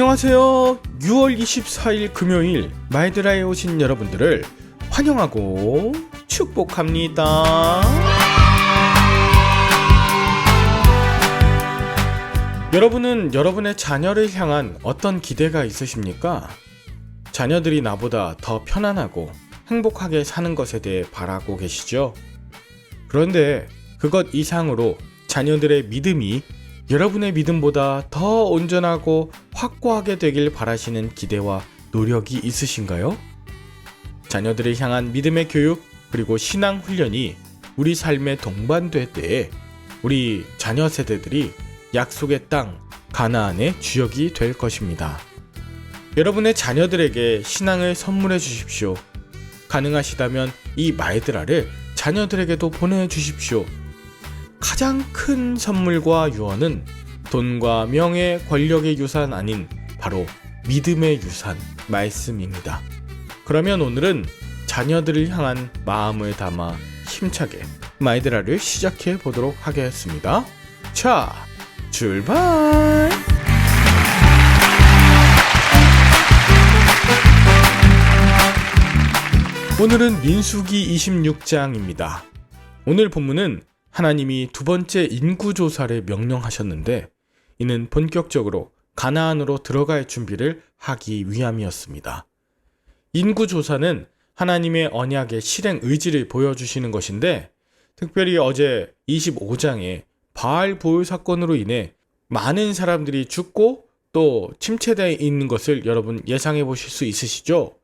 안녕하세요. 6월 24일 금요일 마이드라에 오신 여러분들을 환영하고 축복합니다. 여러분은 여러분의 자녀를 향한 어떤 기대가 있으십니까? 자녀들이 나보다 더 편안하고 행복하게 사는 것에 대해 바라고 계시죠? 그런데 그것 이상으로 자녀들의 믿음이 여러분의 믿음보다 더 온전하고 확고하게 되길 바라시는 기대와 노력이 있으신가요? 자녀들을 향한 믿음의 교육 그리고 신앙 훈련이 우리 삶에 동반될 때에 우리 자녀 세대들이 약속의 땅 가나안의 주역이 될 것입니다. 여러분의 자녀들에게 신앙을 선물해 주십시오. 가능하시다면 이 마이드라를 자녀들에게도 보내주십시오. 가장 큰 선물과 유언은 돈과 명예, 권력의 유산 아닌 바로 믿음의 유산, 말씀입니다. 그러면 오늘은 자녀들을 향한 마음을 담아 힘차게 마이드라를 시작해 보도록 하겠습니다. 자, 출발! 오늘은 민수기 26장입니다. 오늘 본문은 하나님이 두 번째 인구조사를 명령하셨는데 이는 본격적으로 가나안으로 들어갈 준비를 하기 위함이었습니다. 인구조사는 하나님의 언약의 실행 의지를 보여주시는 것인데 특별히 어제 25장에 바알 보울 사건으로 인해 많은 사람들이 죽고 또 침체되어 있는 것을 여러분 예상해 보실 수 있으시죠?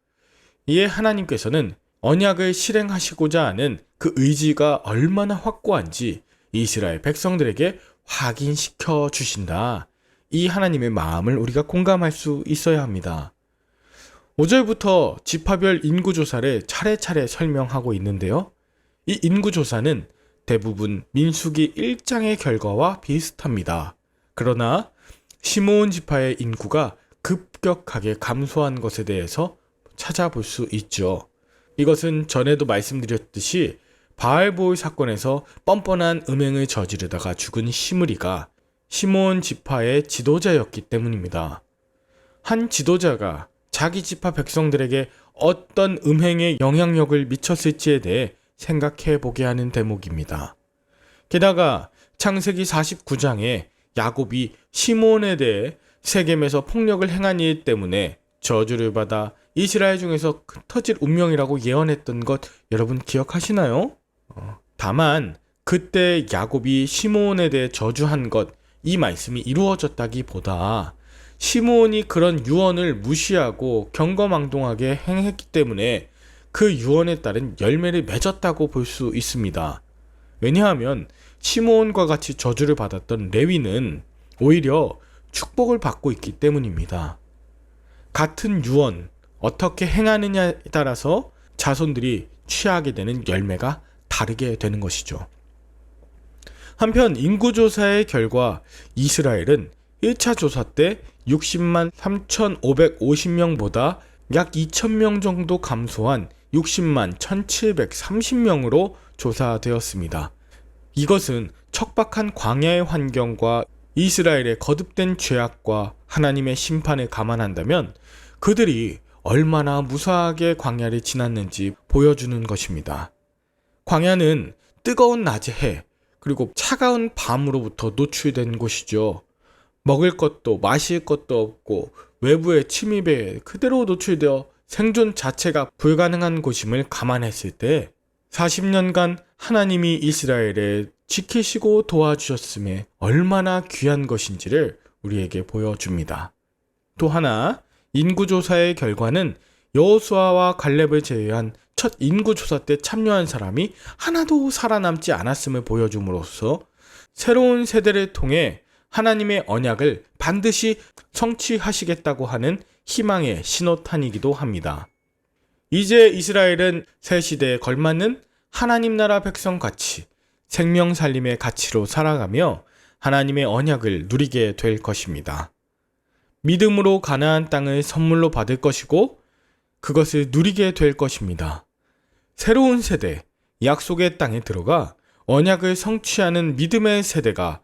이에 하나님께서는 언약을 실행하시고자 하는 그 의지가 얼마나 확고한지 이스라엘 백성들에게 확인시켜 주신다. 이 하나님의 마음을 우리가 공감할 수 있어야 합니다. 5절부터 지파별 인구조사를 차례차례 설명하고 있는데요. 이 인구조사는 대부분 민수기 1장의 결과와 비슷합니다. 그러나 시므온 지파의 인구가 급격하게 감소한 것에 대해서 찾아볼 수 있죠. 이것은 전에도 말씀드렸듯이 바알보울 사건에서 뻔뻔한 음행을 저지르다가 죽은 시므리가 시므온 지파의 지도자였기 때문입니다. 한 지도자가 자기 지파 백성들에게 어떤 음행의 영향력을 미쳤을지에 대해 생각해 보게 하는 대목입니다. 게다가 창세기 49장에 야곱이 시므온에 대해 세겜에서 폭력을 행한 일 때문에 저주를 받아 이스라엘 중에서 흩어질 운명이라고 예언했던 것 여러분 기억하시나요? 다만 그때 야곱이 시므온에 대해 저주한 것, 이 말씀이 이루어졌다기보다 시므온이 그런 유언을 무시하고 경거망동하게 행했기 때문에 그 유언에 따른 열매를 맺었다고 볼 수 있습니다. 왜냐하면 시므온과 같이 저주를 받았던 레위는 오히려 축복을 받고 있기 때문입니다. 같은 유언, 어떻게 행하느냐에 따라서 자손들이 취하게 되는 열매가 다르게 되는 것이죠. 한편 인구조사의 결과 이스라엘은 1차 조사 때 60만 3,550명보다 약 2,000명 정도 감소한 60만 1,730명으로 조사되었습니다. 이것은 척박한 광야의 환경과 이스라엘의 거듭된 죄악과 하나님의 심판을 감안한다면 그들이 얼마나 무사하게 광야를 지났는지 보여주는 것입니다. 광야는 뜨거운 낮의 해 그리고 차가운 밤으로부터 노출된 곳이죠. 먹을 것도 마실 것도 없고 외부의 침입에 그대로 노출되어 생존 자체가 불가능한 곳임을 감안했을 때 40년간 하나님이 이스라엘을 지키시고 도와주셨음에 얼마나 귀한 것인지를 우리에게 보여줍니다. 또 하나 인구조사의 결과는 여호수아와 갈렙을 제외한 첫 인구조사 때 참여한 사람이 하나도 살아남지 않았음을 보여줌으로써 새로운 세대를 통해 하나님의 언약을 반드시 성취하시겠다고 하는 희망의 신호탄이기도 합니다. 이제 이스라엘은 새 시대에 걸맞는 하나님 나라 백성같이 생명 살림의 가치로 살아가며 하나님의 언약을 누리게 될 것입니다. 믿음으로 가나안 땅을 선물로 받을 것이고 그것을 누리게 될 것입니다. 새로운 세대, 약속의 땅에 들어가 언약을 성취하는 믿음의 세대가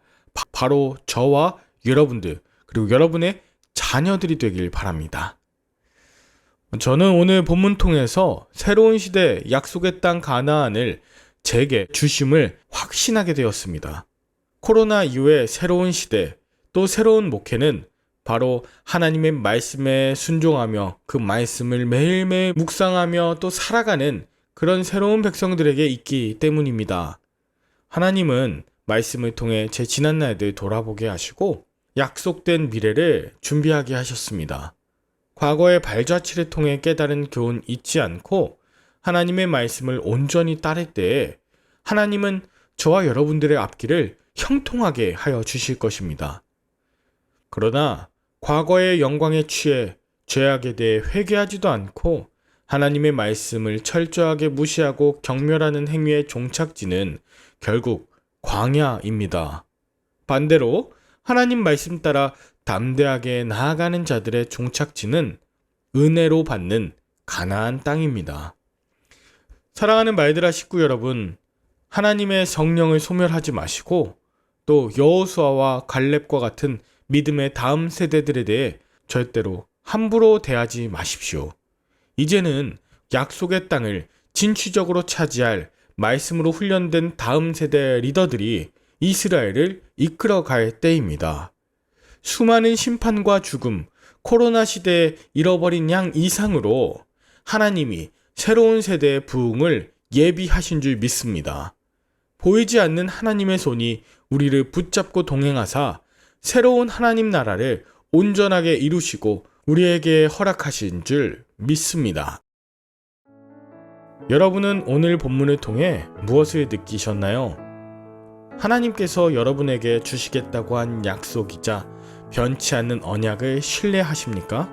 바로 저와 여러분들 그리고 여러분의 자녀들이 되길 바랍니다. 저는 오늘 본문 통해서 새로운 시대 약속의 땅 가나안을 제게 주심을 확신하게 되었습니다. 코로나 이후의 새로운 시대, 또 새로운 목회는 바로 하나님의 말씀에 순종하며 그 말씀을 매일매일 묵상하며 또 살아가는 그런 새로운 백성들에게 있기 때문입니다. 하나님은 말씀을 통해 제 지난 날들 돌아보게 하시고 약속된 미래를 준비하게 하셨습니다. 과거의 발자취를 통해 깨달은 교훈 잊지 않고 하나님의 말씀을 온전히 따를 때에 하나님은 저와 여러분들의 앞길을 형통하게 하여 주실 것입니다. 그러나 과거의 영광에 취해 죄악에 대해 회개하지도 않고 하나님의 말씀을 철저하게 무시하고 경멸하는 행위의 종착지는 결국 광야입니다. 반대로 하나님 말씀 따라 담대하게 나아가는 자들의 종착지는 은혜로 받는 가나안 땅입니다. 사랑하는 말들아 식구 여러분, 하나님의 성령을 소멸하지 마시고 또 여호수아와 갈렙과 같은 믿음의 다음 세대들에 대해 절대로 함부로 대하지 마십시오. 이제는 약속의 땅을 진취적으로 차지할 말씀으로 훈련된 다음 세대 리더들이 이스라엘을 이끌어갈 때입니다. 수많은 심판과 죽음, 코로나 시대에 잃어버린 양 이상으로 하나님이 새로운 세대의 부흥을 예비하신 줄 믿습니다. 보이지 않는 하나님의 손이 우리를 붙잡고 동행하사 새로운 하나님 나라를 온전하게 이루시고 우리에게 허락하신 줄 믿습니다. 여러분은 오늘 본문을 통해 무엇을 느끼셨나요? 하나님께서 여러분에게 주시겠다고 한 약속이자 변치 않는 언약을 신뢰하십니까?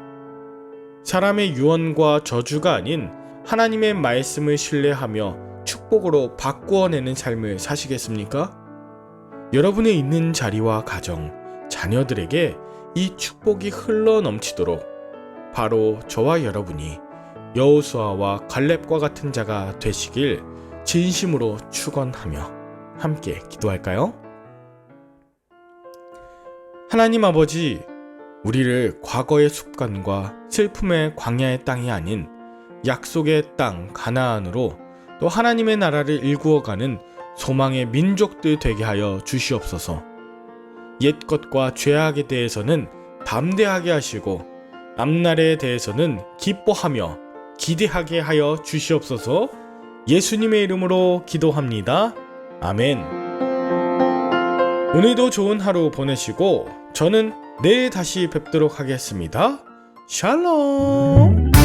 사람의 유언과 저주가 아닌 하나님의 말씀을 신뢰하며 축복으로 바꾸어내는 삶을 사시겠습니까? 여러분의 있는 자리와 가정, 자녀들에게 이 축복이 흘러 넘치도록 바로 저와 여러분이 여호수아와 갈렙과 같은 자가 되시길 진심으로 축원하며 함께 기도할까요? 하나님 아버지, 우리를 과거의 습관과 슬픔의 광야의 땅이 아닌 약속의 땅 가나안으로 또 하나님의 나라를 일구어가는 소망의 민족들 되게 하여 주시옵소서. 옛것과 죄악에 대해서는 담대하게 하시고 앞날에 대해서는 기뻐하며 기대하게 하여 주시옵소서. 예수님의 이름으로 기도합니다. 아멘. 오늘도 좋은 하루 보내시고 저는 내일 다시 뵙도록 하겠습니다. 샬롬.